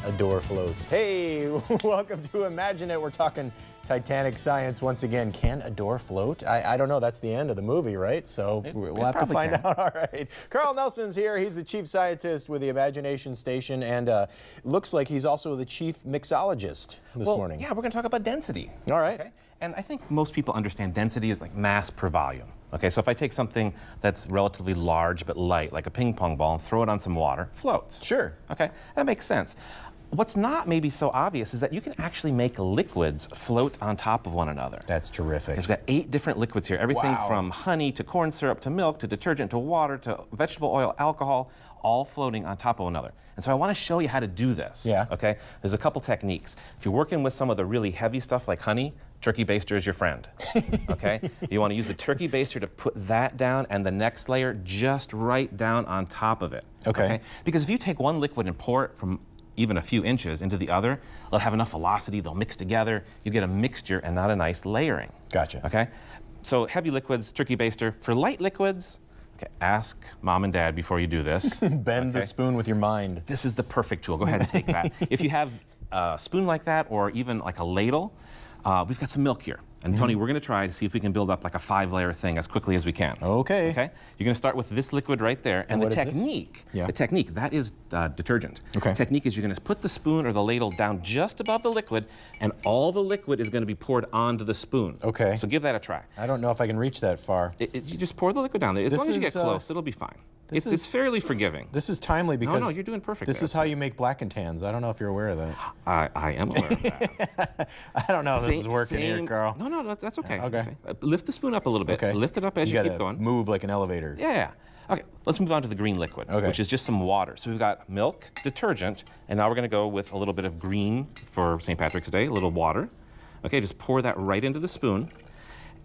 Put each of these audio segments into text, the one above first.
adore float. Hey, welcome to Imagine It. We're talking Titanic science once again. Can Adore float? I don't know. That's the end of the movie, right? So we'll have to find out. All right. Carl Nelson's here. He's the chief scientist with the Imagination Station, and looks like he's also the chief mixologist this morning. Yeah, we're going to talk about density. All right. Okay? And I think most people understand density is like mass per volume. Okay, so if I take something that's relatively large but light, like a ping pong ball, and throw it on some water, floats. Sure. Okay, that makes sense. What's not maybe so obvious is that you can actually make liquids float on top of one another. That's terrific. We've got 8 different liquids here. Everything from honey to corn syrup to milk to detergent to water to vegetable oil, alcohol, all floating on top of one another. And so I want to show you how to do this. Yeah. Okay? There's a couple techniques. If you're working with some of the really heavy stuff like honey, turkey baster is your friend. Okay? You want to use the turkey baster to put that down and the next layer just right down on top of it. Okay. Because if you take one liquid and pour it from even a few inches into the other, they'll have enough velocity, they'll mix together, you get a mixture and not a nice layering. Gotcha. Okay? So heavy liquids, turkey baster. For light liquids, okay, ask mom and dad before you do this. Bend the spoon with your mind. This is the perfect tool. Go ahead and take that. If you have a spoon like that or even like a ladle, we've got some milk here. And Tony, we're going to try to see if we can build up like a 5-layer thing as quickly as we can. Okay. Okay? You're going to start with this liquid right there. And the technique, that is detergent. Okay. The technique is you're going to put the spoon or the ladle down just above the liquid, and all the liquid is going to be poured onto the spoon. Okay. So give that a try. I don't know if I can reach that far. You just pour the liquid down there. As long as you get close, it'll be fine. It's fairly forgiving. This is timely because no, you're doing perfect. This is how you make black and tans. I don't know if you're aware of that. I am aware of that. I don't know if this is working here, Carl. No, that's okay. Okay. Lift the spoon up a little bit. Okay. Lift it up as you keep going. Move like an elevator. Yeah. Okay, let's move on to the green liquid, which is just some water. So we've got milk, detergent, and now we're going to go with a little bit of green for St. Patrick's Day, a little water. Okay, just pour that right into the spoon,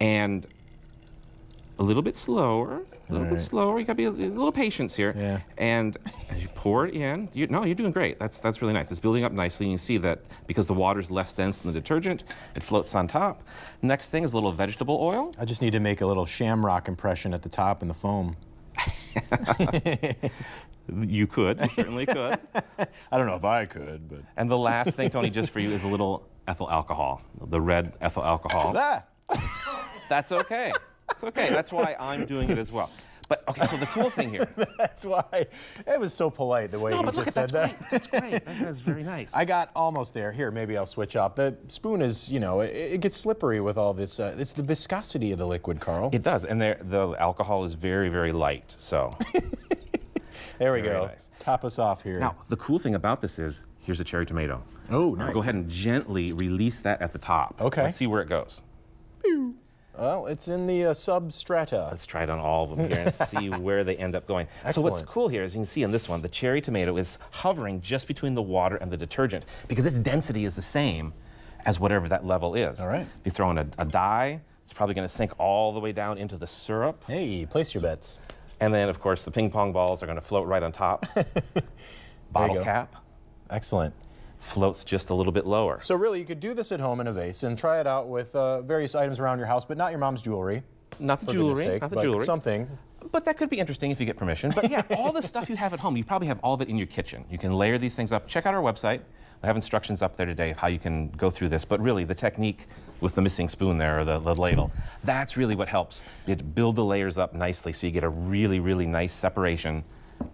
and a little bit slower, You got to be a little patience here. Yeah. And as you pour it in, you're doing great. That's really nice. It's building up nicely. And you see that because the water's less dense than the detergent, it floats on top. Next thing is a little vegetable oil. I just need to make a little shamrock impression at the top in the foam. You could. You certainly could. I don't know if I could, but. And the last thing, Tony, just for you, is a little ethyl alcohol, the red ethyl alcohol. That's okay. It's okay. That's why I'm doing it as well. But, okay, so the cool thing here. That's why. It was so polite the way you just said that. That's great. That's very nice. I got almost there. Here, maybe I'll switch off. The spoon is, it gets slippery with all this. It's the viscosity of the liquid, Carl. It does. And the alcohol is very, very light, so. There we go. Nice. Top us off here. Now, the cool thing about this is, here's a cherry tomato. Oh, nice. Go ahead and gently release that at the top. Okay. Let's see where it goes. Well, it's in the substrata. Let's try it on all of them here and see where they end up going. Excellent. So what's cool here is you can see in this one, the cherry tomato is hovering just between the water and the detergent because its density is the same as whatever that level is. All right. If you throw in a dye, it's probably going to sink all the way down into the syrup. Hey, place your bets. And then, of course, the ping pong balls are going to float right on top. Bottle cap. Excellent. Floats just a little bit lower. So really, you could do this at home in a vase and try it out with various items around your house, but not your mom's jewelry. Not the jewelry, not the jewelry. Something. But that could be interesting if you get permission. But yeah, all the stuff you have at home, you probably have all of it in your kitchen. You can layer these things up. Check out our website. I have instructions up there today of how you can go through this. But really, the technique with the missing spoon there, or the ladle, that's really what helps. You build the layers up nicely so you get a really, really nice separation.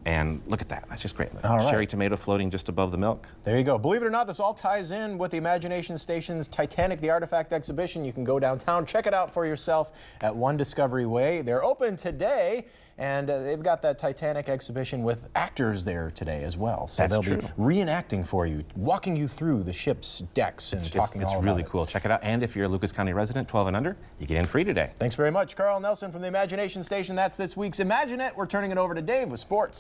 And look at that. That's just great. All right. Cherry tomato floating just above the milk. There you go. Believe it or not, this all ties in with the Imagination Station's Titanic the Artifact exhibition. You can go downtown, check it out for yourself at One Discovery Way. They're open today, and they've got that Titanic exhibition with actors there today as well. So they'll be reenacting for you, walking you through the ship's decks and talking all about it. It's really cool. Check it out. And if you're a Lucas County resident, 12 and under, you get in free today. Thanks very much, Carl Nelson from the Imagination Station. That's this week's Imagine It. We're turning it over to Dave with sports.